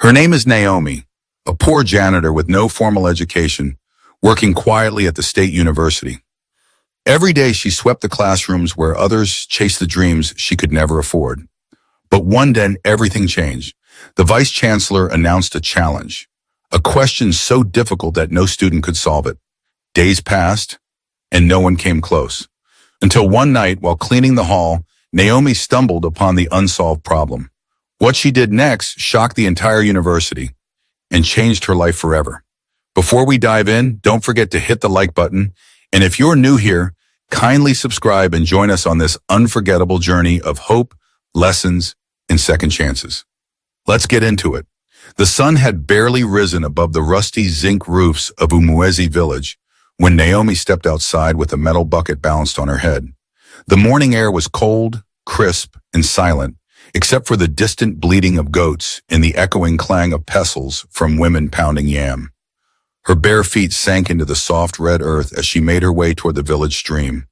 Her name is Naomi, a poor janitor with no formal education, working quietly at the state university. Every day she swept the classrooms where others chased the dreams she could never afford. But one day everything changed. The vice chancellor announced a challenge, a question so difficult that no student could solve it. Days passed, and no one came close. Until one night, while cleaning the hall, Naomi stumbled upon the unsolved problem. What she did next shocked the entire university and changed her life forever. Before we dive in, don't forget to hit the like button. And if you're new here, kindly subscribe and join us on this unforgettable journey of hope, lessons, and second chances. Let's get into it. The sun had barely risen above the rusty zinc roofs of Umwezi village when Naomi stepped outside with a metal bucket balanced on her head. The morning air was cold, crisp, and silent, except for the distant bleating of goats and the echoing clang of pestles from women pounding yam. Her bare feet sank into the soft red earth as she made her way toward the village stream.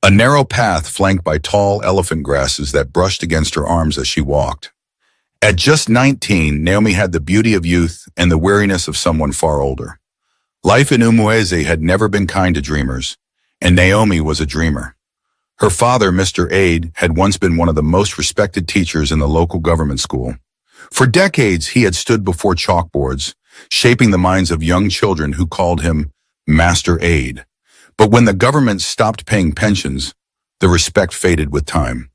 A narrow path flanked by tall elephant grasses that brushed against her arms as she walked. At just 19, Naomi had the beauty of youth and the weariness of someone far older. Life in Umwezi had never been kind to dreamers, and Naomi was a dreamer. Her father, Mr. Aid, had once been one of the most respected teachers in the local government school. For decades, he had stood before chalkboards, shaping the minds of young children who called him Master Aid. But when the government stopped paying pensions, the respect faded with time.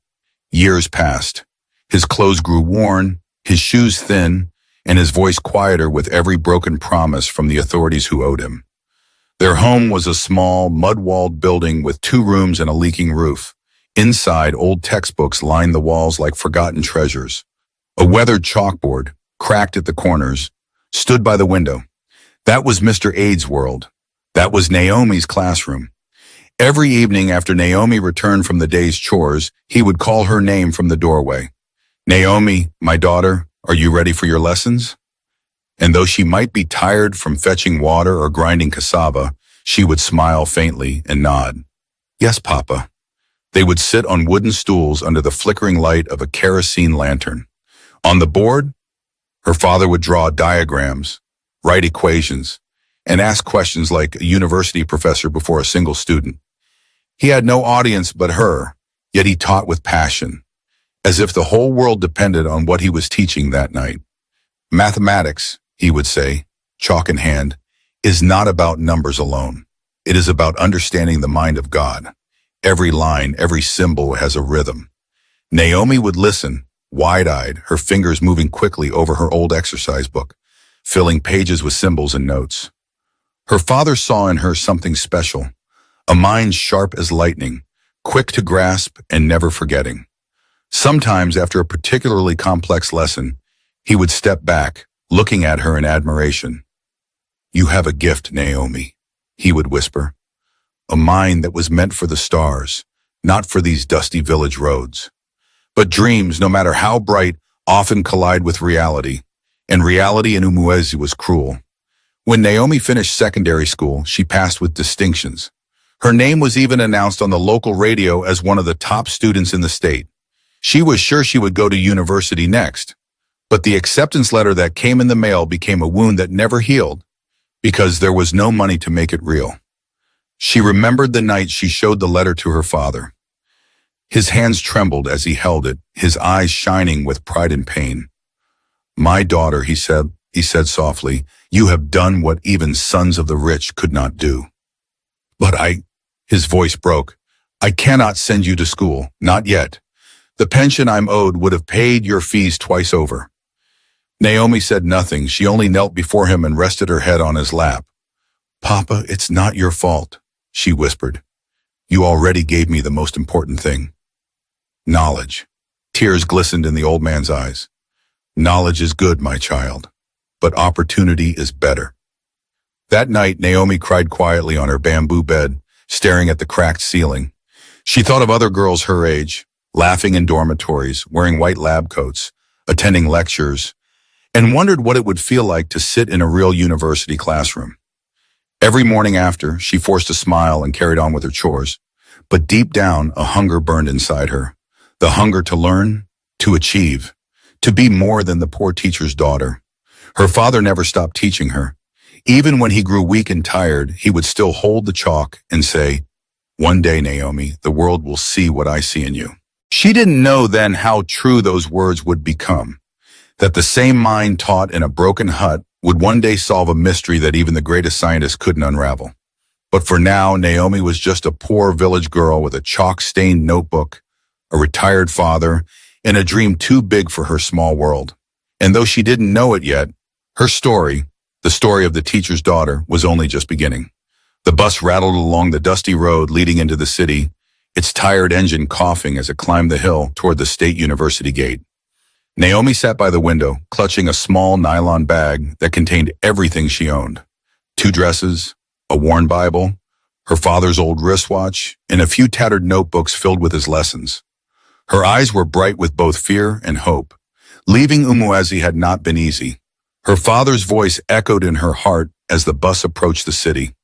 Years passed. His clothes grew worn, his shoes thin, and his voice quieter with every broken promise from the authorities who owed him. Their home was a small, mud-walled building with 2 rooms and a leaking roof. Inside, old textbooks lined the walls like forgotten treasures. A weathered chalkboard, cracked at the corners, stood by the window. That was Mr. Aid's world. That was Naomi's classroom. Every evening after Naomi returned from the day's chores, he would call her name from the doorway. "Naomi, my daughter, are you ready for your lessons?" And though she might be tired from fetching water or grinding cassava, she would smile faintly and nod. "Yes, Papa." They would sit on wooden stools under the flickering light of a kerosene lantern. On the board, her father would draw diagrams, write equations, and ask questions like a university professor before a single student. He had no audience but her, yet he taught with passion, as if the whole world depended on what he was teaching that night. "Mathematics," he would say, chalk in hand, "is not about numbers alone. It is about understanding the mind of God. Every line, every symbol has a rhythm." Naomi would listen, wide-eyed, her fingers moving quickly over her old exercise book, filling pages with symbols and notes. Her father saw in her something special, a mind sharp as lightning, quick to grasp and never forgetting. Sometimes, after a particularly complex lesson, he would step back, looking at her in admiration. "You have a gift, Naomi," he would whisper. "A mind that was meant for the stars, not for these dusty village roads." But dreams, no matter how bright, often collide with reality, and reality in Umwezi was cruel. When Naomi finished secondary school, she passed with distinctions. Her name was even announced on the local radio as one of the top students in the state. She was sure she would go to university next. But the acceptance letter that came in the mail became a wound that never healed, because there was no money to make it real. She remembered the night she showed the letter to her father. His hands trembled as he held it, his eyes shining with pride and pain. "My daughter," he said softly, "you have done what even sons of the rich could not do." "But his voice broke, "I cannot send you to school, not yet. The pension I'm owed would have paid your fees twice over." Naomi said nothing. She only knelt before him and rested her head on his lap. "Papa, it's not your fault," she whispered. "You already gave me the most important thing. Knowledge." Tears glistened in the old man's eyes. "Knowledge is good, my child, but opportunity is better." That night, Naomi cried quietly on her bamboo bed, staring at the cracked ceiling. She thought of other girls her age, laughing in dormitories, wearing white lab coats, attending lectures, and wondered what it would feel like to sit in a real university classroom. Every morning after, she forced a smile and carried on with her chores. But deep down, a hunger burned inside her. The hunger to learn, to achieve, to be more than the poor teacher's daughter. Her father never stopped teaching her. Even when he grew weak and tired, he would still hold the chalk and say, "One day, Naomi, the world will see what I see in you." She didn't know then how true those words would become, that the same mind taught in a broken hut would one day solve a mystery that even the greatest scientists couldn't unravel. But for now, Naomi was just a poor village girl with a chalk-stained notebook, a retired father, and a dream too big for her small world. And though she didn't know it yet, her story, the story of the teacher's daughter, was only just beginning. The bus rattled along the dusty road leading into the city, its tired engine coughing as it climbed the hill toward the State University gate. Naomi sat by the window, clutching a small nylon bag that contained everything she owned. 2 dresses, a worn Bible, her father's old wristwatch, and a few tattered notebooks filled with his lessons. Her eyes were bright with both fear and hope. Leaving Umwezi had not been easy. Her father's voice echoed in her heart as the bus approached the city.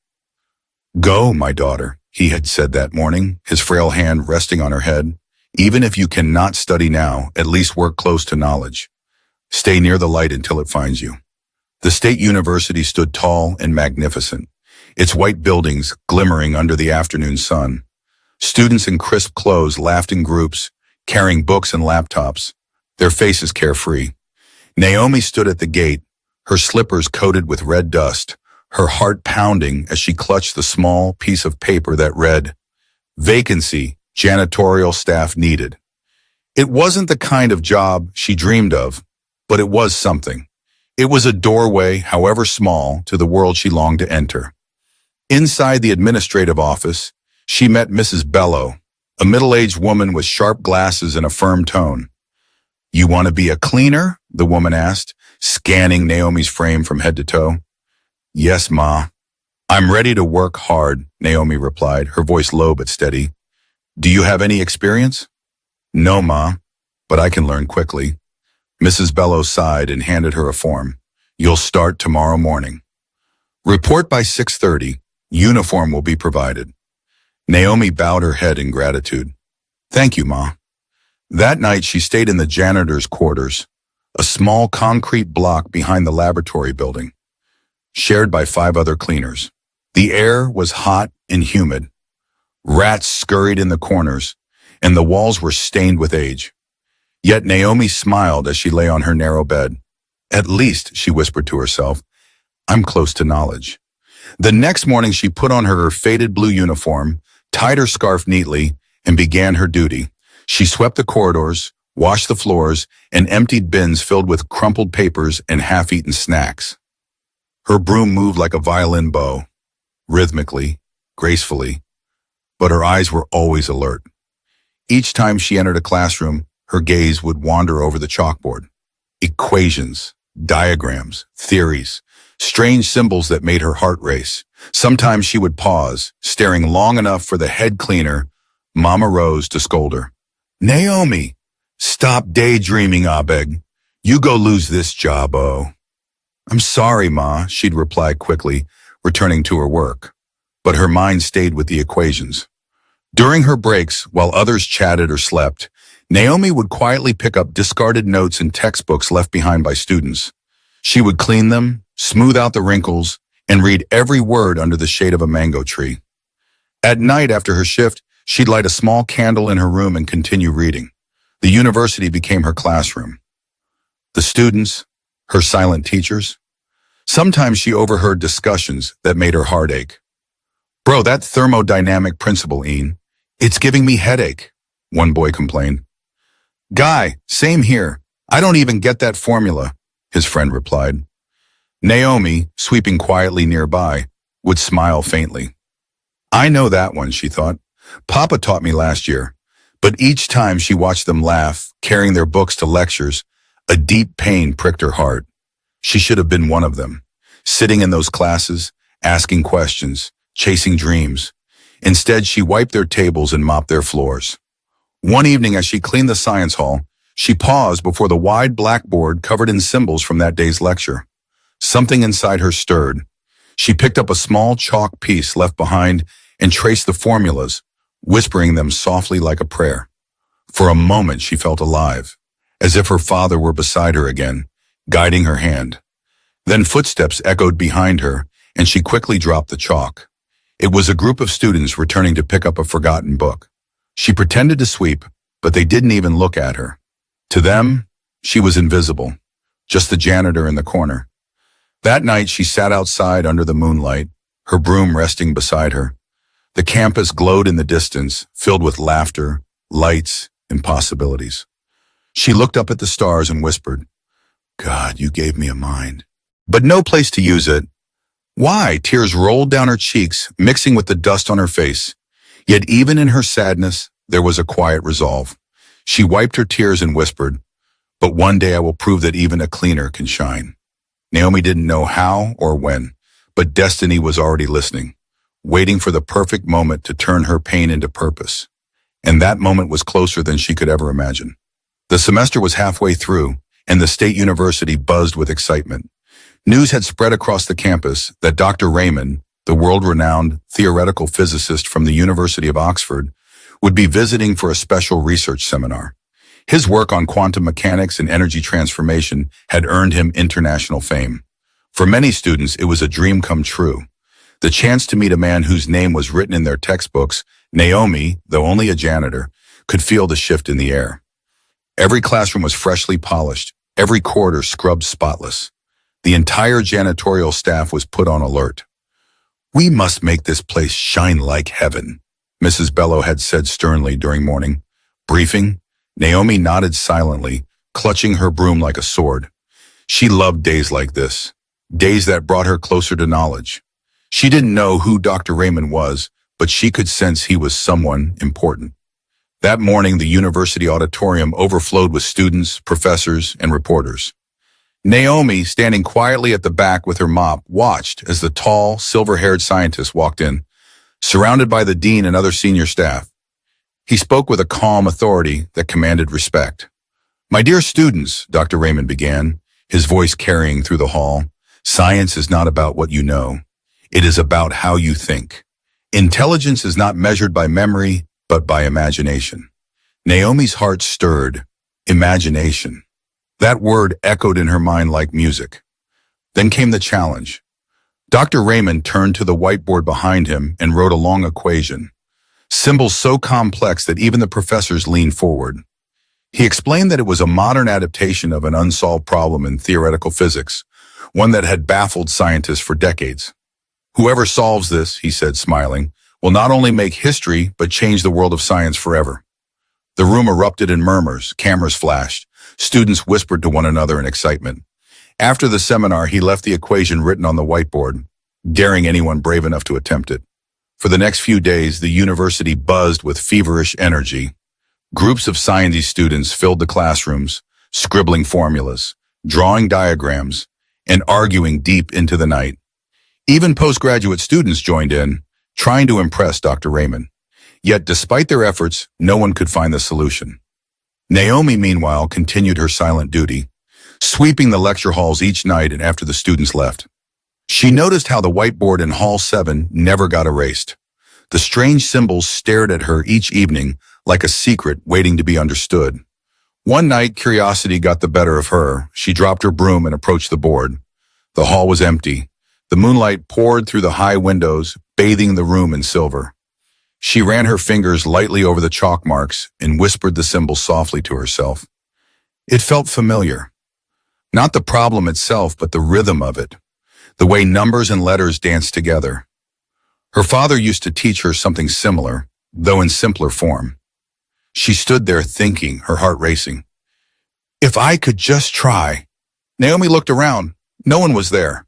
"Go, my daughter," he had said that morning, his frail hand resting on her head. "Even if you cannot study now, at least work close to knowledge. Stay near the light until it finds you." The State University stood tall and magnificent, its white buildings glimmering under the afternoon sun. Students in crisp clothes laughed in groups, carrying books and laptops, their faces carefree. Naomi stood at the gate, her slippers coated with red dust, her heart pounding as she clutched the small piece of paper that read, "Vacancy, janitorial staff needed." It wasn't the kind of job she dreamed of, but it was something. It was a doorway, however small, to the world she longed to enter. Inside the administrative office, she met Mrs. Bello, a middle-aged woman with sharp glasses and a firm tone. "You want to be a cleaner?" the woman asked, scanning Naomi's frame from head to toe. "Yes, Ma." "I'm ready to work hard," Naomi replied, her voice low but steady. "Do you have any experience?" "No, Ma, but I can learn quickly." Mrs. Bello sighed and handed her a form. "You'll start tomorrow morning. Report by 6:30. Uniform will be provided." Naomi bowed her head in gratitude. "Thank you, Ma." That night she stayed in the janitor's quarters, a small concrete block behind the laboratory building, shared by 5 other cleaners. The air was hot and humid. Rats scurried in the corners, and the walls were stained with age. Yet Naomi smiled as she lay on her narrow bed. "At least," she whispered to herself, "I'm close to knowledge." The next morning she put on her faded blue uniform, tied her scarf neatly, and began her duty. She swept the corridors, washed the floors, and emptied bins filled with crumpled papers and half-eaten snacks. Her broom moved like a violin bow, rhythmically, gracefully, but her eyes were always alert. Each time she entered a classroom, her gaze would wander over the chalkboard. Equations, diagrams, theories, strange symbols that made her heart race. Sometimes she would pause, staring long enough for the head cleaner, Mama Rose, to scold her. "Naomi, stop daydreaming, I beg. You go lose this job, oh." "I'm sorry, Ma," she'd reply quickly, returning to her work. But her mind stayed with the equations. During her breaks, while others chatted or slept, Naomi would quietly pick up discarded notes and textbooks left behind by students. She would clean them, smooth out the wrinkles, and read every word under the shade of a mango tree. At night after her shift, she'd light a small candle in her room and continue reading. The university became her classroom. The students, her silent teachers. Sometimes she overheard discussions that made her heart ache. "Bro, that thermodynamic principle, Ian, it's giving me headache," one boy complained. "Guy, same here. I don't even get that formula," his friend replied. Naomi, sweeping quietly nearby, would smile faintly. "I know that one," she thought. "Papa taught me last year." But each time she watched them laugh, carrying their books to lectures, a deep pain pricked her heart. She should have been one of them, sitting in those classes, asking questions, chasing dreams. Instead, she wiped their tables and mopped their floors. One evening, as she cleaned the science hall, she paused before the wide blackboard covered in symbols from that day's lecture. Something inside her stirred. She picked up a small chalk piece left behind and traced the formulas, whispering them softly like a prayer. For a moment, she felt alive, as if her father were beside her again, guiding her hand. Then footsteps echoed behind her, and she quickly dropped the chalk. It was a group of students returning to pick up a forgotten book. She pretended to sweep, but they didn't even look at her. To them, she was invisible, just the janitor in the corner. That night, she sat outside under the moonlight, her broom resting beside her. The campus glowed in the distance, filled with laughter, lights, and possibilities. She looked up at the stars and whispered, "God, you gave me a mind." But no place to use it. Why? Tears rolled down her cheeks, mixing with the dust on her face. Yet even in her sadness, there was a quiet resolve. She wiped her tears and whispered, "But one day I will prove that even a cleaner can shine." Naomi didn't know how or when, but destiny was already listening, waiting for the perfect moment to turn her pain into purpose. And that moment was closer than she could ever imagine. The semester was halfway through, and the state university buzzed with excitement. News had spread across the campus that Dr. Raymond, the world-renowned theoretical physicist from the University of Oxford, would be visiting for a special research seminar. His work on quantum mechanics and energy transformation had earned him international fame. For many students, it was a dream come true. The chance to meet a man whose name was written in their textbooks, Naomi, though only a janitor, could feel the shift in the air. Every classroom was freshly polished, every corridor scrubbed spotless. The entire janitorial staff was put on alert. "We must make this place shine like heaven," Mrs. Bello had said sternly during morning briefing. Naomi nodded silently, clutching her broom like a sword. She loved days like this, days that brought her closer to knowledge. She didn't know who Dr. Raymond was, but she could sense he was someone important. That morning, the university auditorium overflowed with students, professors, and reporters. Naomi, standing quietly at the back with her mop, watched as the tall, silver-haired scientist walked in, surrounded by the dean and other senior staff. He spoke with a calm authority that commanded respect. "My dear students," Dr. Raymond began, his voice carrying through the hall, "science is not about what you know. It is about how you think. Intelligence is not measured by memory, but by imagination." Naomi's heart stirred. Imagination. That word echoed in her mind like music. Then came the challenge. Dr. Raymond turned to the whiteboard behind him and wrote a long equation, symbols so complex that even the professors leaned forward. He explained that it was a modern adaptation of an unsolved problem in theoretical physics, one that had baffled scientists for decades. "Whoever solves this," he said, smiling, "will not only make history, but change the world of science forever." The room erupted in murmurs, cameras flashed, students whispered to one another in excitement. After the seminar, he left the equation written on the whiteboard, daring anyone brave enough to attempt it. For the next few days, the university buzzed with feverish energy. Groups of science students filled the classrooms, scribbling formulas, drawing diagrams, and arguing deep into the night. Even postgraduate students joined in, trying to impress Dr. Raymond. Yet, despite their efforts, no one could find the solution. Naomi, meanwhile, continued her silent duty, sweeping the lecture halls each night and after the students left. She noticed how the whiteboard in Hall 7 never got erased. The strange symbols stared at her each evening like a secret waiting to be understood. One night, curiosity got the better of her. She dropped her broom and approached the board. The hall was empty. The moonlight poured through the high windows, bathing the room in silver. She ran her fingers lightly over the chalk marks and whispered the symbols softly to herself. It felt familiar. Not the problem itself, but the rhythm of it, the way numbers and letters danced together. Her father used to teach her something similar, though in simpler form. She stood there thinking, her heart racing. If I could just try. Naomi looked around. No one was there.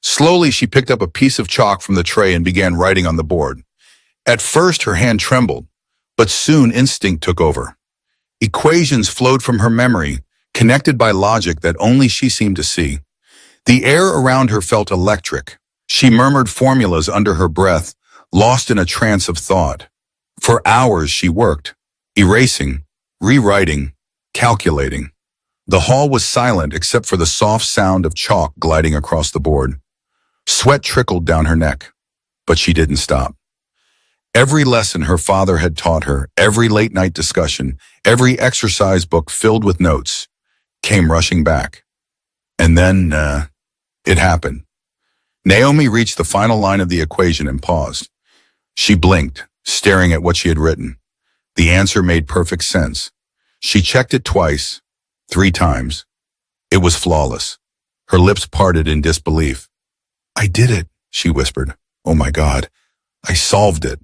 Slowly, she picked up a piece of chalk from the tray and began writing on the board. At first, her hand trembled, but soon instinct took over. Equations flowed from her memory, connected by logic that only she seemed to see. The air around her felt electric. She murmured formulas under her breath, lost in a trance of thought. For hours she worked, erasing, rewriting, calculating. The hall was silent except for the soft sound of chalk gliding across the board. Sweat trickled down her neck, but she didn't stop. Every lesson her father had taught her, every late-night discussion, every exercise book filled with notes, came rushing back. And then, It happened. Naomi reached the final line of the equation and paused. She blinked, staring at what she had written. The answer made perfect sense. She checked it twice, 3 times. It was flawless. Her lips parted in disbelief. "I did it," she whispered. "Oh my God, I solved it."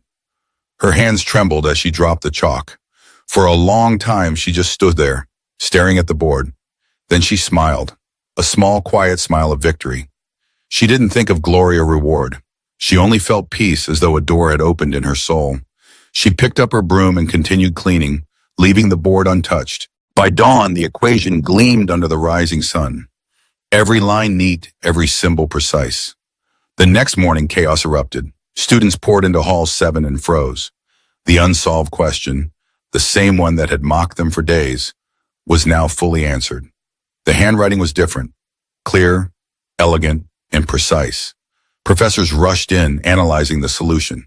Her hands trembled as she dropped the chalk. For a long time, she just stood there, staring at the board. Then she smiled, a small, quiet smile of victory. She didn't think of glory or reward. She only felt peace, as though a door had opened in her soul. She picked up her broom and continued cleaning, leaving the board untouched. By dawn, the equation gleamed under the rising sun. Every line neat, every symbol precise. The next morning, chaos erupted. Students poured into Hall 7 and froze. The unsolved question, the same one that had mocked them for days, was now fully answered. The handwriting was different, clear, elegant, and precise. Professors rushed in, analyzing the solution.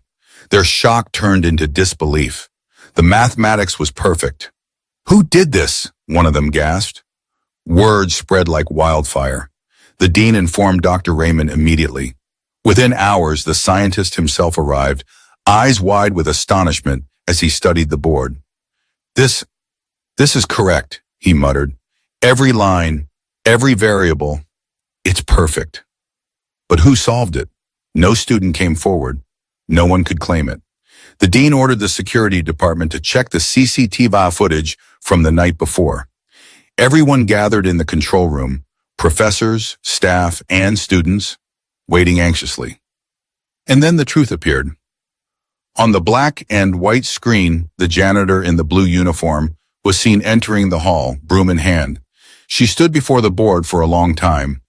Their shock turned into disbelief. The mathematics was perfect. "Who did this?" one of them gasped. Word spread like wildfire. The dean informed Dr. Raymond immediately. Within hours, the scientist himself arrived, eyes wide with astonishment as he studied the board. This is correct," he muttered. "Every line, every variable, it's perfect." But who solved it? No student came forward. No one could claim it. The dean ordered the security department to check the CCTV footage from the night before. Everyone gathered in the control room, professors, staff, and students, waiting anxiously. And then the truth appeared. On the black and white screen, the janitor in the blue uniform was seen entering the hall, broom in hand. She stood before the board for a long time,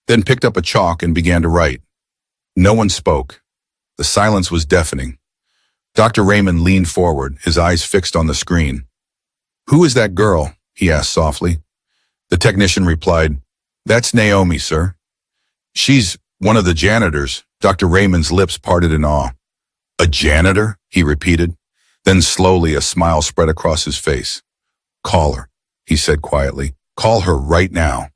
then picked up a chalk and began to write. No one spoke. The silence was deafening. Dr. Raymond leaned forward, his eyes fixed on the screen. "Who is that girl?" he asked softly. The technician replied, "That's Naomi, sir." "She's one of the janitors." Dr. Raymond's lips parted in awe. "A janitor?" he repeated. Then slowly a smile spread across his face. "Call her," he said quietly. "Call her right now."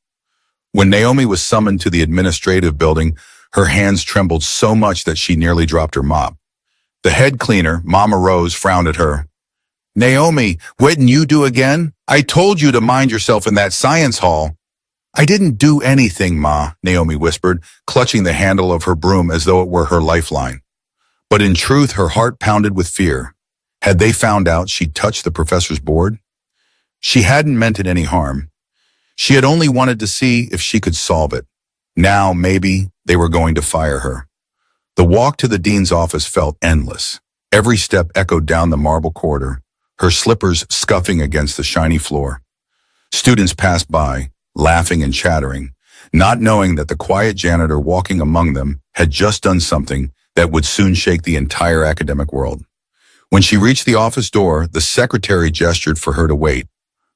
When Naomi was summoned to the administrative building, her hands trembled so much that she nearly dropped her mop. The head cleaner, Mama Rose, frowned at her. "Naomi, what'd you do again? I told you to mind yourself in that science hall." "I didn't do anything, Ma," Naomi whispered, clutching the handle of her broom as though it were her lifeline. But in truth, her heart pounded with fear. Had they found out she'd touched the professor's board? She hadn't meant it any harm. She had only wanted to see if she could solve it. Now, maybe, they were going to fire her. The walk to the dean's office felt endless. Every step echoed down the marble corridor, her slippers scuffing against the shiny floor. Students passed by, laughing and chattering, not knowing that the quiet janitor walking among them had just done something that would soon shake the entire academic world. When she reached the office door, the secretary gestured for her to wait.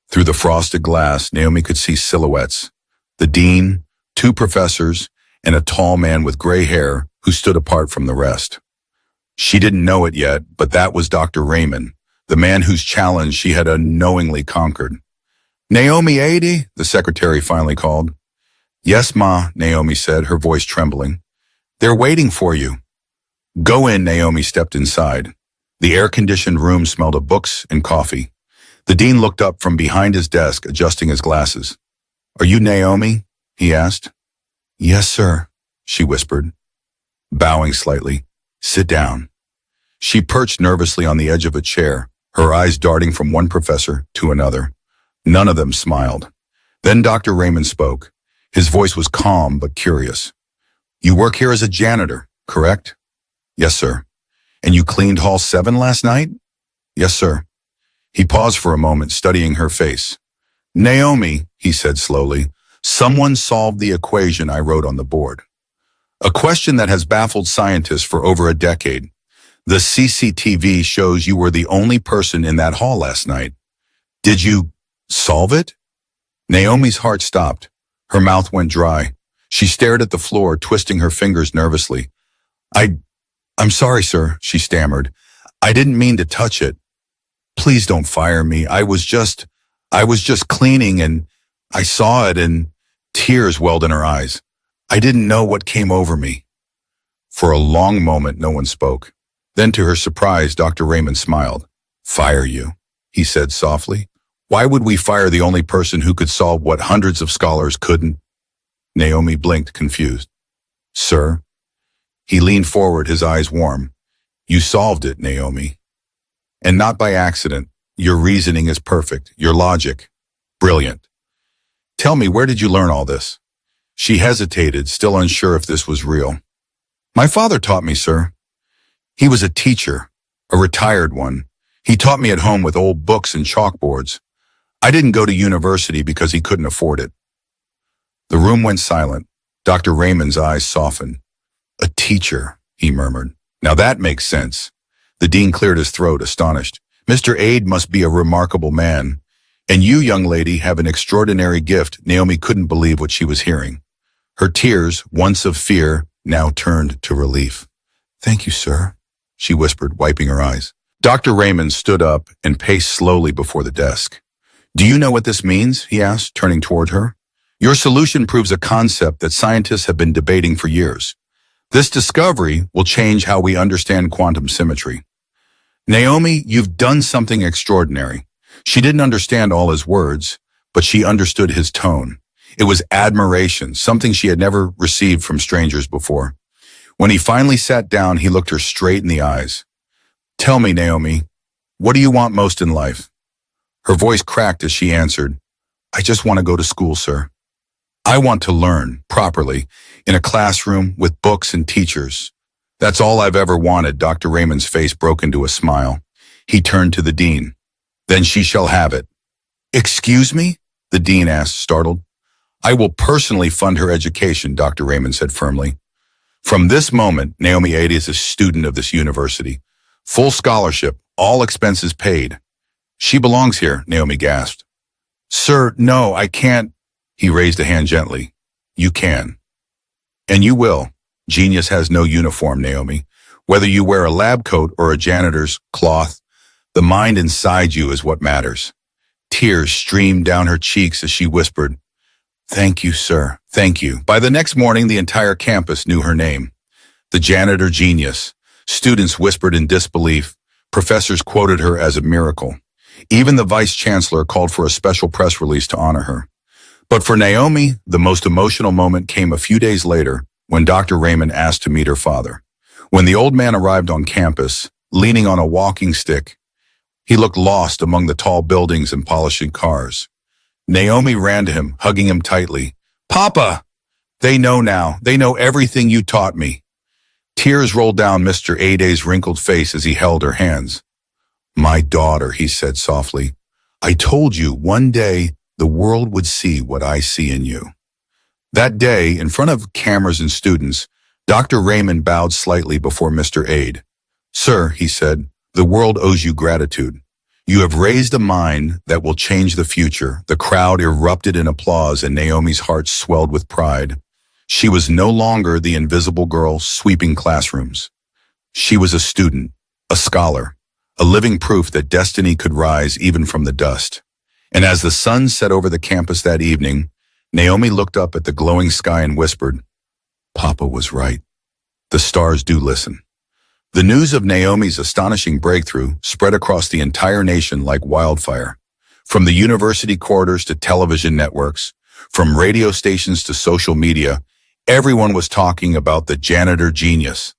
Through the frosted glass, Naomi could see silhouettes. The dean, 2 professors, and a tall man with gray hair who stood apart from the rest. She didn't know it yet, but that was Dr. Raymond, the man whose challenge she had unknowingly conquered. "Naomi Adey," the secretary finally called. "Yes, Ma," Naomi said, her voice trembling. "They're waiting for you." "Go in," Naomi stepped inside. The air-conditioned room smelled of books and coffee. The dean looked up from behind his desk, adjusting his glasses. "Are you Naomi?" he asked. "Yes, sir," she whispered, bowing slightly. "Sit down." She perched nervously on the edge of a chair, her eyes darting from one professor to another. None of them smiled. Then Dr. Raymond spoke. His voice was calm but curious. "You work here as a janitor, correct?" "Yes, sir." "And you cleaned Hall 7 last night?" "Yes, sir." He paused for a moment, studying her face. "Naomi," he said slowly, "someone solved the equation I wrote on the board. A question that has baffled scientists for over a decade. The CCTV shows you were the only person in that hall last night. Did you solve it?" Naomi's heart stopped. Her mouth went dry. She stared at the floor, twisting her fingers nervously. I'm sorry, sir," she stammered. "I didn't mean to touch it. Please don't fire me. I was just cleaning and I saw it," and tears welled in her eyes. I didn't know what came over me. For a long moment, no one spoke. Then, to her surprise, Dr. Raymond smiled. Fire you, he said softly. Why would we fire the only person who could solve what hundreds of scholars couldn't? Naomi blinked, confused. Sir? He leaned forward, his eyes warm. You solved it, Naomi. And not by accident. Your reasoning is perfect. Your logic, brilliant. Tell me, where did you learn all this? She hesitated, still unsure if this was real. My father taught me, sir. He was a teacher, a retired one. He taught me at home with old books and chalkboards. I didn't go to university because he couldn't afford it. The room went silent. Dr. Raymond's eyes softened. A teacher, he murmured. Now that makes sense. The dean cleared his throat, astonished. Mr. Ade must be a remarkable man. And you, young lady, have an extraordinary gift. Naomi couldn't believe what she was hearing. Her tears, once of fear, now turned to relief. Thank you, sir, she whispered, wiping her eyes. Dr. Raymond stood up and paced slowly before the desk. Do you know what this means? He asked, turning toward her. Your solution proves a concept that scientists have been debating for years. This discovery will change how we understand quantum symmetry. Naomi, you've done something extraordinary. She didn't understand all his words, but she understood his tone. It was admiration, something she had never received from strangers before. When he finally sat down, he looked her straight in the eyes. Tell me, Naomi, what do you want most in life? Her voice cracked as she answered, I just want to go to school, sir. I want to learn, properly, in a classroom with books and teachers. That's all I've ever wanted. Dr. Raymond's face broke into a smile. He turned to the dean. Then she shall have it. Excuse me? The dean asked, startled. I will personally fund her education, Dr. Raymond said firmly. From this moment, Naomi Ade is a student of this university. Full scholarship, all expenses paid. She belongs here, Naomi gasped. Sir, no, I can't. He raised a hand gently. You can. And you will. Genius has no uniform, Naomi. Whether you wear a lab coat or a janitor's cloth, the mind inside you is what matters. Tears streamed down her cheeks as she whispered, Thank you, sir. Thank you. By the next morning, the entire campus knew her name. The janitor genius. Students whispered in disbelief. Professors quoted her as a miracle. Even the vice chancellor called for a special press release to honor her. But for Naomi, the most emotional moment came a few days later when Dr. Raymond asked to meet her father. When the old man arrived on campus, leaning on a walking stick, he looked lost among the tall buildings and polishing cars. Naomi ran to him, hugging him tightly. Papa! They know now. They know everything you taught me. Tears rolled down Mr. Ade's wrinkled face as he held her hands. My daughter, he said softly, I told you one day the world would see what I see in you. That day, in front of cameras and students, Dr. Raymond bowed slightly before Mr. Ade. Sir, he said, the world owes you gratitude. You have raised a mind that will change the future. The crowd erupted in applause and Naomi's heart swelled with pride. She was no longer the invisible girl sweeping classrooms. She was a student, a scholar, a living proof that destiny could rise even from the dust. And as the sun set over the campus that evening, Naomi looked up at the glowing sky and whispered, Papa was right. The stars do listen. The news of Naomi's astonishing breakthrough spread across the entire nation like wildfire. From the university corridors to television networks, from radio stations to social media, everyone was talking about the janitor genius,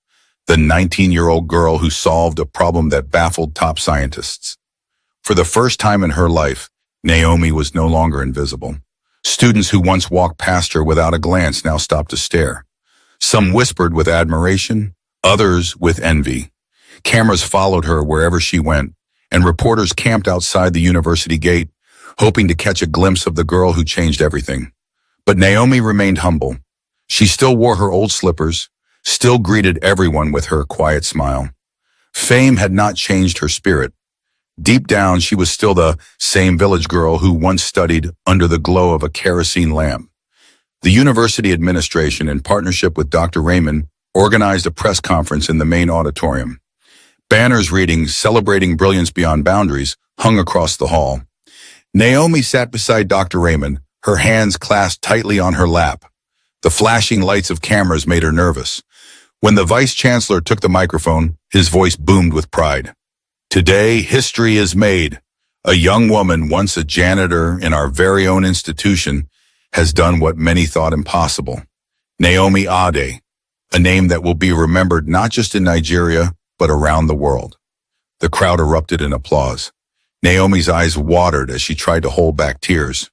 the 19-year-old girl who solved a problem that baffled top scientists. For the first time in her life, Naomi was no longer invisible. Students who once walked past her without a glance now stopped to stare. Some whispered with admiration, others with envy. Cameras followed her wherever she went, and reporters camped outside the university gate, hoping to catch a glimpse of the girl who changed everything. But Naomi remained humble. She still wore her old slippers, still greeted everyone with her quiet smile. Fame had not changed her spirit. Deep down, she was still the same village girl who once studied under the glow of a kerosene lamp. The university administration, in partnership with Dr. Raymond, organized a press conference in the main auditorium. Banners reading, Celebrating Brilliance Beyond Boundaries, hung across the hall. Naomi sat beside Dr. Raymond, her hands clasped tightly on her lap. The flashing lights of cameras made her nervous. When the vice chancellor took the microphone, his voice boomed with pride. Today, history is made. A young woman, once a janitor in our very own institution, has done what many thought impossible. Naomi Ade, a name that will be remembered not just in Nigeria, but around the world. The crowd erupted in applause. Naomi's eyes watered as she tried to hold back tears.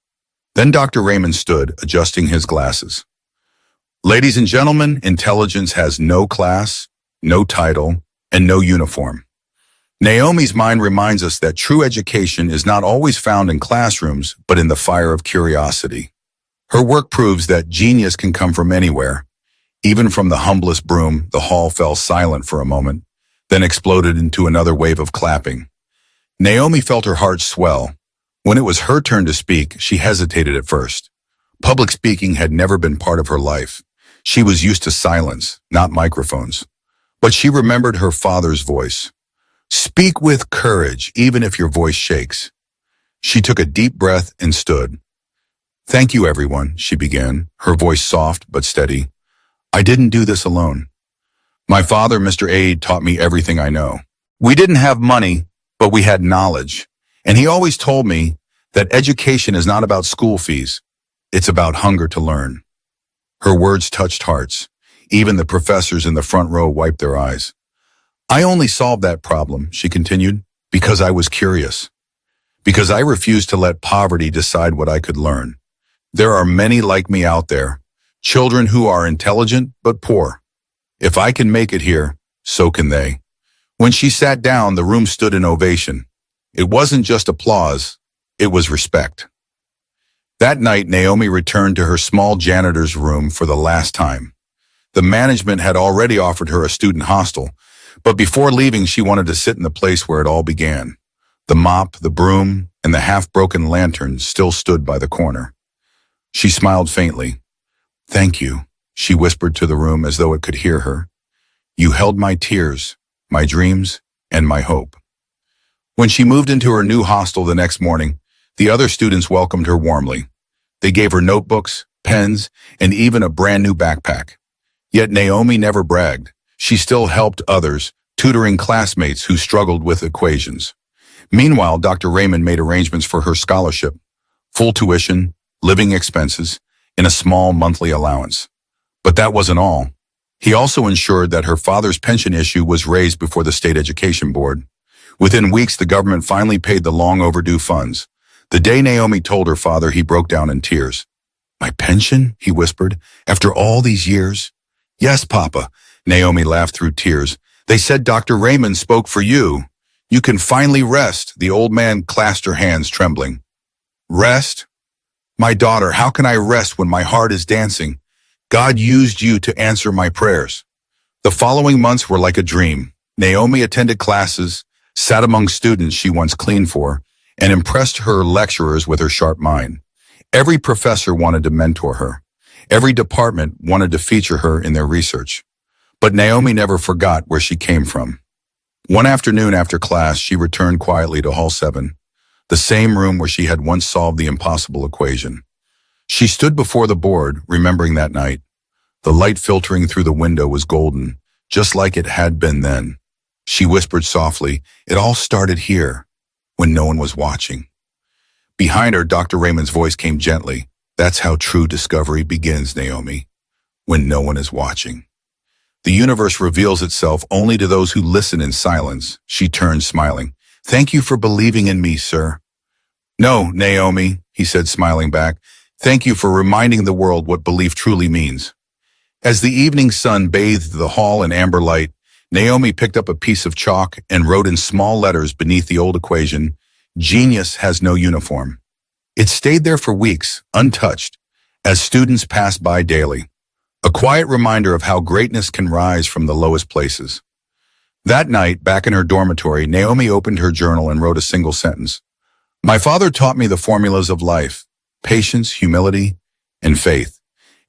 Then Dr. Raymond stood, adjusting his glasses. Ladies and gentlemen, intelligence has no class, no title, and no uniform. Naomi's mind reminds us that true education is not always found in classrooms, but in the fire of curiosity. Her work proves that genius can come from anywhere. Even from the humblest broom, the hall fell silent for a moment, then exploded into another wave of clapping. Naomi felt her heart swell. When it was her turn to speak, she hesitated at first. Public speaking had never been part of her life. She was used to silence, not microphones. But she remembered her father's voice. Speak with courage, even if your voice shakes. She took a deep breath and stood. Thank you, everyone, she began, her voice soft but steady. I didn't do this alone. My father, Mr. Ade, taught me everything I know. We didn't have money, but we had knowledge. And he always told me that education is not about school fees. It's about hunger to learn. Her words touched hearts. Even the professors in the front row wiped their eyes. I only solved that problem, she continued, because I was curious. Because I refused to let poverty decide what I could learn. There are many like me out there, children who are intelligent but poor. If I can make it here, so can they. When she sat down, the room stood in ovation. It wasn't just applause, it was respect. That night, Naomi returned to her small janitor's room for the last time. The management had already offered her a student hostel, but before leaving, she wanted to sit in the place where it all began. The mop, the broom, and the half-broken lantern still stood by the corner. She smiled faintly. Thank you, she whispered to the room as though it could hear her. You held my tears, my dreams, and my hope. When she moved into her new hostel the next morning, the other students welcomed her warmly. They gave her notebooks, pens, and even a brand new backpack. Yet Naomi never bragged. She still helped others, tutoring classmates who struggled with equations. Meanwhile, Dr. Raymond made arrangements for her scholarship, full tuition, living expenses, and a small monthly allowance. But that wasn't all. He also ensured that her father's pension issue was raised before the State Education Board. Within weeks, the government finally paid the long overdue funds. The day Naomi told her father, he broke down in tears. My pension? He whispered. After all these years? Yes, Papa. Naomi laughed through tears. They said Dr. Raymond spoke for you. You can finally rest. The old man clasped her hands, trembling. Rest? My daughter, how can I rest when my heart is dancing? God used you to answer my prayers. The following months were like a dream. Naomi attended classes, sat among students she once cleaned for, and impressed her lecturers with her sharp mind. Every professor wanted to mentor her. Every department wanted to feature her in their research. But Naomi never forgot where she came from. One afternoon after class, she returned quietly to Hall 7, the same room where she had once solved the impossible equation. She stood before the board, remembering that night. The light filtering through the window was golden, just like it had been then. She whispered softly, it all started here, when no one was watching. Behind her, Dr. Raymond's voice came gently. That's how true discovery begins, Naomi, when no one is watching. The universe reveals itself only to those who listen in silence. She turned, smiling. Thank you for believing in me, sir. No, Naomi, he said, smiling back. Thank you for reminding the world what belief truly means. As the evening sun bathed the hall in amber light, Naomi picked up a piece of chalk and wrote in small letters beneath the old equation, Genius has no uniform. It stayed there for weeks, untouched, as students passed by daily. A quiet reminder of how greatness can rise from the lowest places. That night, back in her dormitory, Naomi opened her journal and wrote a single sentence. My father taught me the formulas of life, patience, humility, and faith.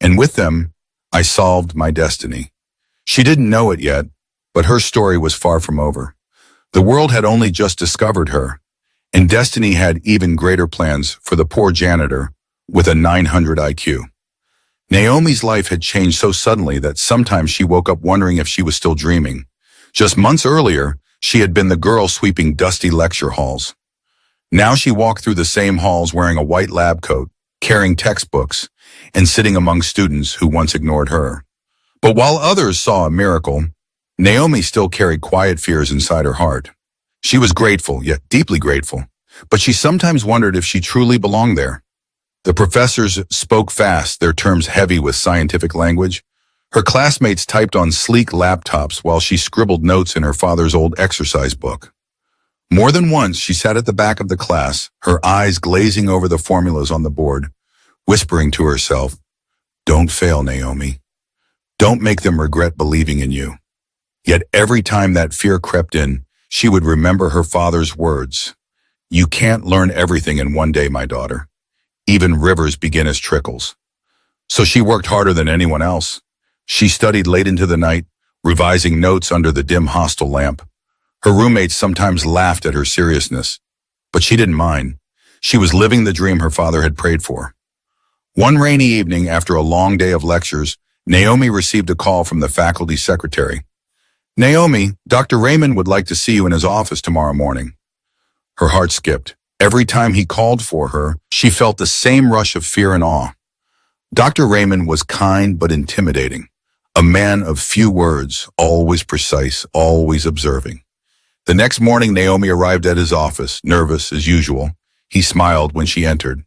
And with them, I solved my destiny. She didn't know it yet, but her story was far from over. The world had only just discovered her, and destiny had even greater plans for the poor janitor with a 900 IQ. Naomi's life had changed so suddenly that sometimes she woke up wondering if she was still dreaming. Just months earlier, she had been the girl sweeping dusty lecture halls. Now she walked through the same halls wearing a white lab coat, carrying textbooks, and sitting among students who once ignored her. But while others saw a miracle, Naomi still carried quiet fears inside her heart. She was grateful, yet deeply grateful, but she sometimes wondered if she truly belonged there. The professors spoke fast, their terms heavy with scientific language. Her classmates typed on sleek laptops while she scribbled notes in her father's old exercise book. More than once, she sat at the back of the class, her eyes glazing over the formulas on the board, whispering to herself, "Don't fail, Naomi. Don't make them regret believing in you." Yet every time that fear crept in, she would remember her father's words. "You can't learn everything in one day, my daughter. Even rivers begin as trickles." So she worked harder than anyone else. She studied late into the night, revising notes under the dim hostel lamp. Her roommates sometimes laughed at her seriousness, but she didn't mind. She was living the dream her father had prayed for. One rainy evening, after a long day of lectures, Naomi received a call from the faculty secretary. "Naomi, Dr. Raymond would like to see you in his office tomorrow morning." Her heart skipped. Every time he called for her, she felt the same rush of fear and awe. Dr. Raymond was kind but intimidating, a man of few words, always precise, always observing. The next morning, Naomi arrived at his office, nervous as usual. He smiled when she entered.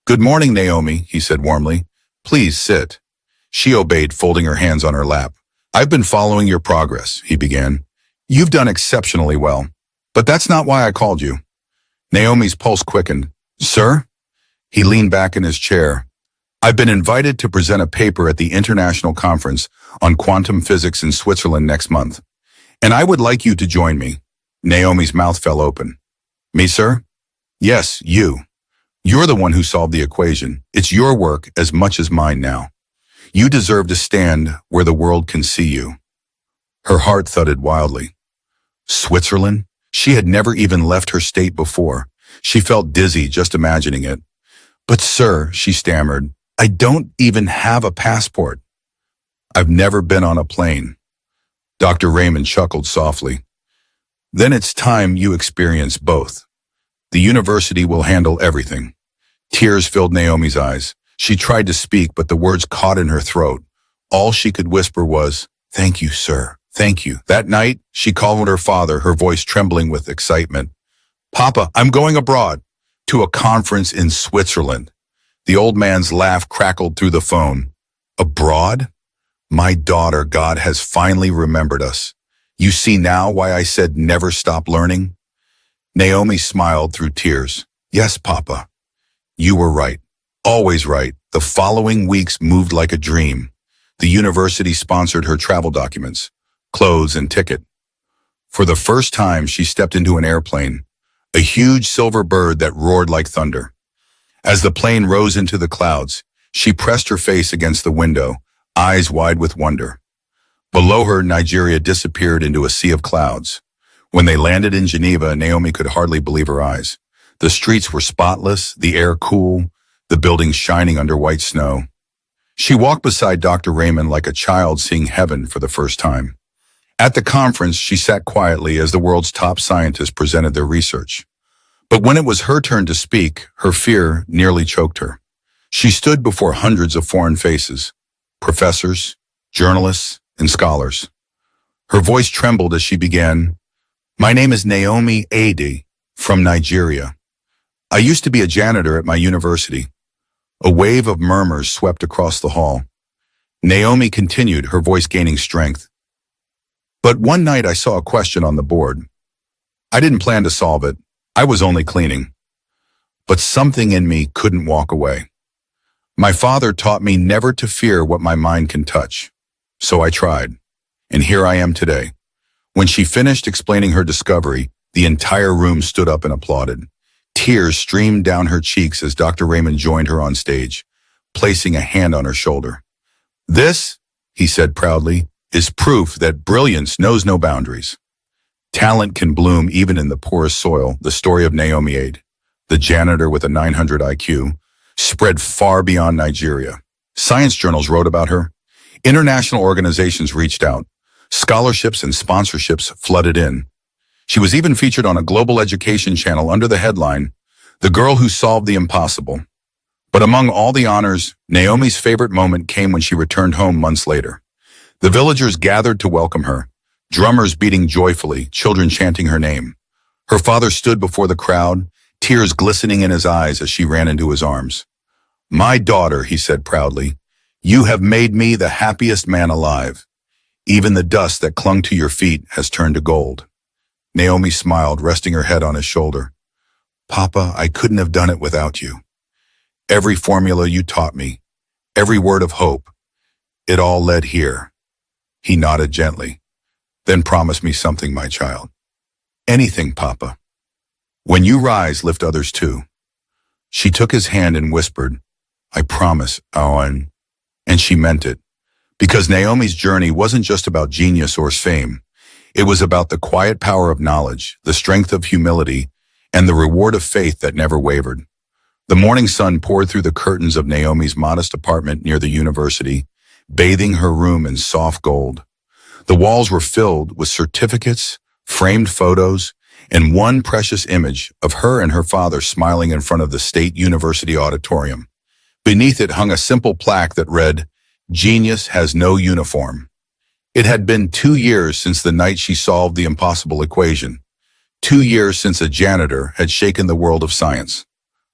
"Good morning, Naomi," he said warmly. "Please sit." She obeyed, folding her hands on her lap. "I've been following your progress," he began. "You've done exceptionally well, but that's not why I called you." Naomi's pulse quickened. "Sir?" He leaned back in his chair. "I've been invited to present a paper at the International Conference on Quantum Physics in Switzerland next month, and I would like you to join me." Naomi's mouth fell open. "Me, sir?" "Yes, you. You're the one who solved the equation. It's your work as much as mine now. You deserve to stand where the world can see you." Her heart thudded wildly. Switzerland? She had never even left her state before. She felt dizzy just imagining it. "But sir," she stammered, "I don't even have a passport." "I've never been on a plane." Dr. Raymond chuckled softly. "Then it's time you experience both. The university will handle everything." Tears filled Naomi's eyes. She tried to speak, but the words caught in her throat. All she could whisper was, "Thank you, sir. Thank you." That night, she called her father, her voice trembling with excitement. "Papa, I'm going abroad, to a conference in Switzerland." The old man's laugh crackled through the phone. "Abroad? My daughter, God has finally remembered us. You see now why I said never stop learning?" Naomi smiled through tears. "Yes, Papa. You were right. Always right." The following weeks moved like a dream. The university sponsored her travel documents, clothes, and ticket. For the first time, she stepped into an airplane, a huge silver bird that roared like thunder. As the plane rose into the clouds, she pressed her face against the window, eyes wide with wonder. Below her, Nigeria disappeared into a sea of clouds. When they landed in Geneva, Naomi could hardly believe her eyes. The streets were spotless, the air cool, the buildings shining under white snow. She walked beside Dr. Raymond like a child seeing heaven for the first time. At the conference, she sat quietly as the world's top scientists presented their research. But when it was her turn to speak, her fear nearly choked her. She stood before hundreds of foreign faces, professors, journalists, and scholars. Her voice trembled as she began, "My name is Naomi Ade, from Nigeria. I used to be a janitor at my university." A wave of murmurs swept across the hall. Naomi continued, her voice gaining strength. "But one night I saw a question on the board. I didn't plan to solve it. I was only cleaning. But something in me couldn't walk away. My father taught me never to fear what my mind can touch. So I tried. And here I am today." When she finished explaining her discovery, the entire room stood up and applauded. Tears streamed down her cheeks as Dr. Raymond joined her on stage, placing a hand on her shoulder. "This," he said proudly, "is proof that brilliance knows no boundaries. Talent can bloom even in the poorest soil." The story of Naomi Ade, the janitor with a 900 IQ, spread far beyond Nigeria. Science journals wrote about her. International organizations reached out. Scholarships and sponsorships flooded in. She was even featured on a global education channel under the headline, "The Girl Who Solved the Impossible." But among all the honors, Naomi's favorite moment came when she returned home months later. The villagers gathered to welcome her, drummers beating joyfully, children chanting her name. Her father stood before the crowd, tears glistening in his eyes as she ran into his arms. "My daughter," he said proudly, "you have made me the happiest man alive. Even the dust that clung to your feet has turned to gold." Naomi smiled, resting her head on his shoulder. "Papa, I couldn't have done it without you. Every formula you taught me, every word of hope, it all led here." He nodded gently. "Then promise me something, my child." "Anything, Papa." "When you rise, lift others too." She took his hand and whispered, "I promise, Owen." And she meant it. Because Naomi's journey wasn't just about genius or fame. It was about the quiet power of knowledge, the strength of humility, and the reward of faith that never wavered. The morning sun poured through the curtains of Naomi's modest apartment near the university, bathing her room in soft gold. The walls were filled with certificates, framed photos, and one precious image of her and her father smiling in front of the State University auditorium. Beneath it hung a simple plaque that read, "Genius has no uniform." It had been 2 years since the night she solved the impossible equation. 2 years since a janitor had shaken the world of science.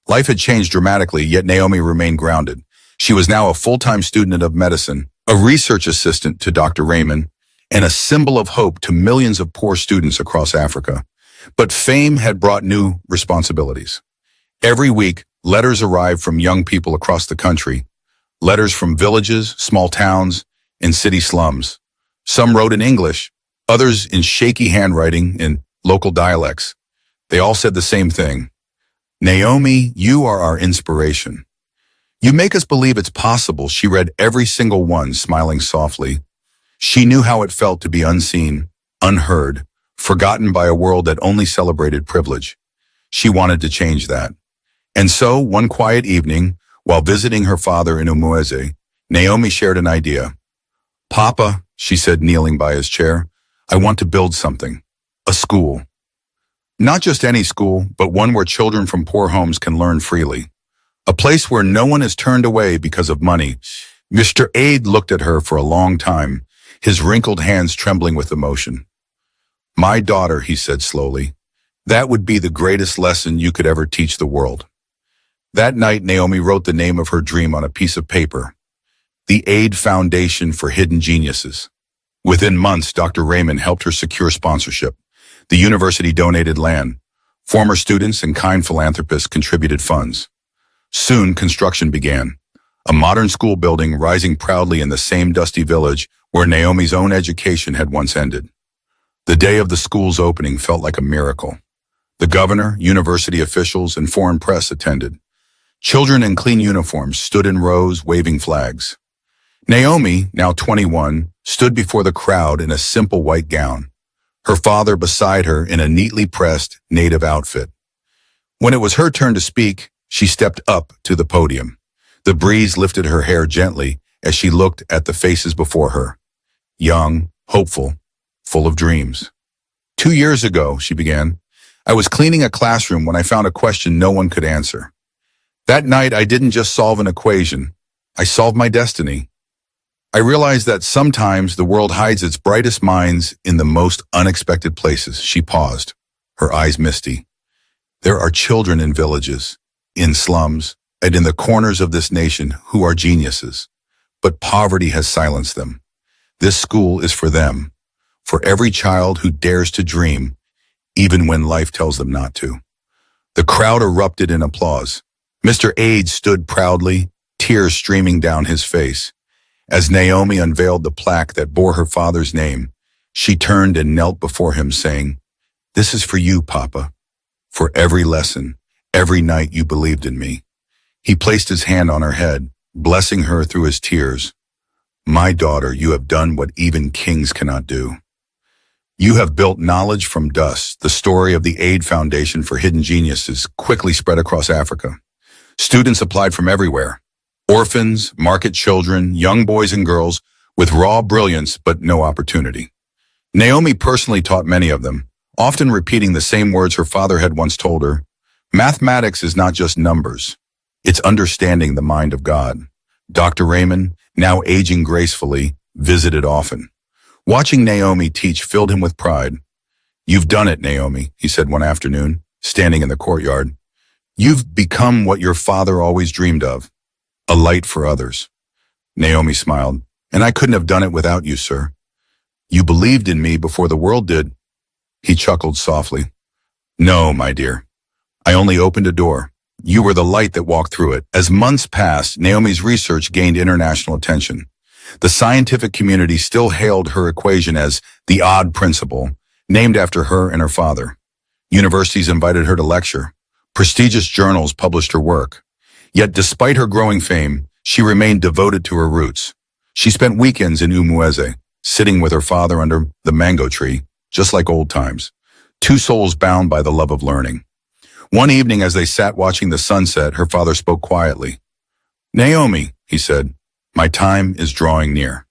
Life had changed dramatically, yet Naomi remained grounded. She was now a full-time student of medicine, a research assistant to Dr. Raymond, and a symbol of hope to millions of poor students across Africa. But fame had brought new responsibilities. Every week, letters arrived from young people across the country, letters from villages, small towns, and city slums. Some wrote in English, others in shaky handwriting in local dialects. They all said the same thing. "Naomi, you are our inspiration. You make us believe it's possible." She read every single one, smiling softly. She knew how it felt to be unseen, unheard, forgotten by a world that only celebrated privilege. She wanted to change that. And so, one quiet evening, while visiting her father in Umueze, Naomi shared an idea. "Papa," she said, kneeling by his chair, "I want to build something. A school. Not just any school, but one where children from poor homes can learn freely. A place where no one is turned away because of money." Mr. Aid looked at her for a long time, his wrinkled hands trembling with emotion. "My daughter," he said slowly, "that would be the greatest lesson you could ever teach the world." That night, Naomi wrote the name of her dream on a piece of paper. The Aid Foundation for Hidden Geniuses. Within months, Dr. Raymond helped her secure sponsorship. The university donated land. Former students and kind philanthropists contributed funds. Soon, construction began. A modern school building rising proudly in the same dusty village where Naomi's own education had once ended. The day of the school's opening felt like a miracle. The governor, university officials, and foreign press attended. Children in clean uniforms stood in rows, waving flags. Naomi, now 21, stood before the crowd in a simple white gown, her father beside her in a neatly pressed native outfit. When it was her turn to speak, she stepped up to the podium. The breeze lifted her hair gently as she looked at the faces before her. Young, hopeful, full of dreams. 2 years ago, she began, I was cleaning a classroom when I found a question no one could answer. That night, I didn't just solve an equation. I solved my destiny. I realized that sometimes the world hides its brightest minds in the most unexpected places. She paused, her eyes misty. There are children in villages, in slums, and in the corners of this nation who are geniuses. But poverty has silenced them. This school is for them, for every child who dares to dream, even when life tells them not to. The crowd erupted in applause. Mr. Aid stood proudly, tears streaming down his face. As Naomi unveiled the plaque that bore her father's name, she turned and knelt before him, saying, "This is for you, Papa, for every lesson, every night you believed in me." He placed his hand on her head, blessing her through his tears. "My daughter, you have done what even kings cannot do. You have built knowledge from dust." The story of the Aid Foundation for Hidden Geniuses quickly spread across Africa. Students applied from everywhere. Orphans, market children, young boys and girls with raw brilliance but no opportunity. Naomi personally taught many of them, often repeating the same words her father had once told her. Mathematics is not just numbers. It's understanding the mind of God. Dr. Raymond, now aging gracefully, visited often. Watching Naomi teach filled him with pride. "You've done it, Naomi," he said one afternoon, standing in the courtyard. "You've become what your father always dreamed of, a light for others." Naomi smiled. "And I couldn't have done it without you, sir. You believed in me before the world did." He chuckled softly. "No, my dear. I only opened a door. You were the light that walked through it." As months passed, Naomi's research gained international attention. The scientific community still hailed her equation as the odd principle, named after her and her father. Universities invited her to lecture. Prestigious journals published her work. Yet despite her growing fame, she remained devoted to her roots. She spent weekends in Umueze, sitting with her father under the mango tree, just like old times, two souls bound by the love of learning. One evening, as they sat watching the sunset, her father spoke quietly. "Naomi," he said, "my time is drawing near.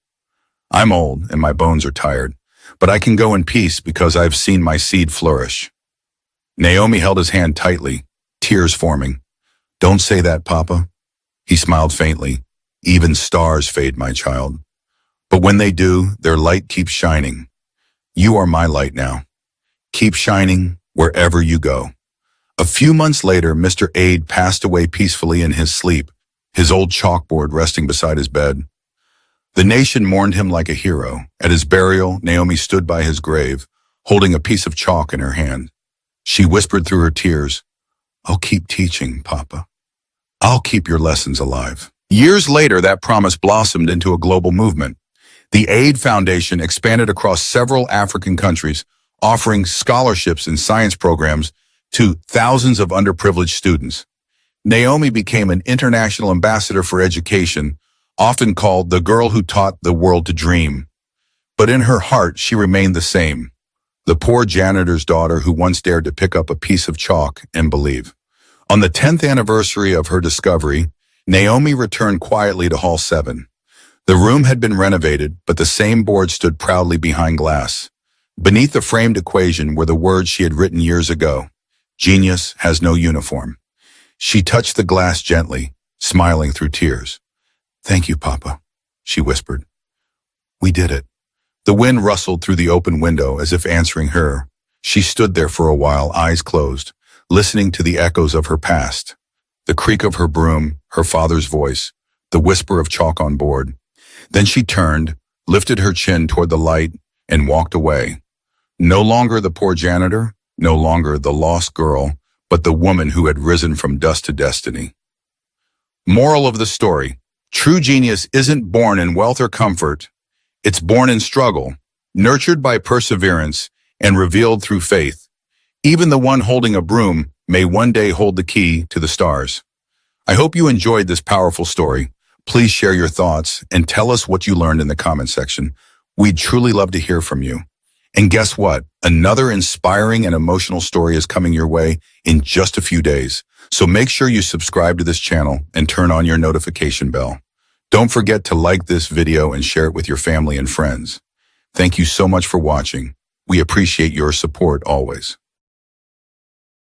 I'm old and my bones are tired, but I can go in peace because I've seen my seed flourish." Naomi held his hand tightly, tears forming. "Don't say that, Papa." He smiled faintly. "Even stars fade, my child. But when they do, their light keeps shining. You are my light now. Keep shining wherever you go." A few months later, Mr. Aid passed away peacefully in his sleep, his old chalkboard resting beside his bed. The nation mourned him like a hero. At his burial, Naomi stood by his grave, holding a piece of chalk in her hand. She whispered through her tears, "I'll keep teaching, Papa. I'll keep your lessons alive." Years later, that promise blossomed into a global movement. The Aid Foundation expanded across several African countries, offering scholarships and science programs to thousands of underprivileged students. Naomi became an international ambassador for education, often called the girl who taught the world to dream. But in her heart, she remained the same, the poor janitor's daughter who once dared to pick up a piece of chalk and believe. On the 10th anniversary of her discovery, Naomi returned quietly to Hall 7. The room had been renovated, but the same board stood proudly behind glass. Beneath the framed equation were the words she had written years ago. "Genius has no uniform." She touched the glass gently, smiling through tears. "Thank you, Papa," she whispered. "We did it." The wind rustled through the open window as if answering her. She stood there for a while, eyes closed, listening to the echoes of her past. The creak of her broom, her father's voice, the whisper of chalk on board. Then she turned, lifted her chin toward the light, and walked away. No longer the poor janitor, no longer the lost girl, but the woman who had risen from dust to destiny. Moral of the story: true genius isn't born in wealth or comfort. It's born in struggle, nurtured by perseverance, and revealed through faith. Even the one holding a broom may one day hold the key to the stars. I hope you enjoyed this powerful story. Please share your thoughts and tell us what you learned in the comment section. We'd truly love to hear from you. And guess what? Another inspiring and emotional story is coming your way in just a few days. So make sure you subscribe to this channel and turn on your notification bell. Don't forget to like this video and share it with your family and friends. Thank you so much for watching. We appreciate your support always.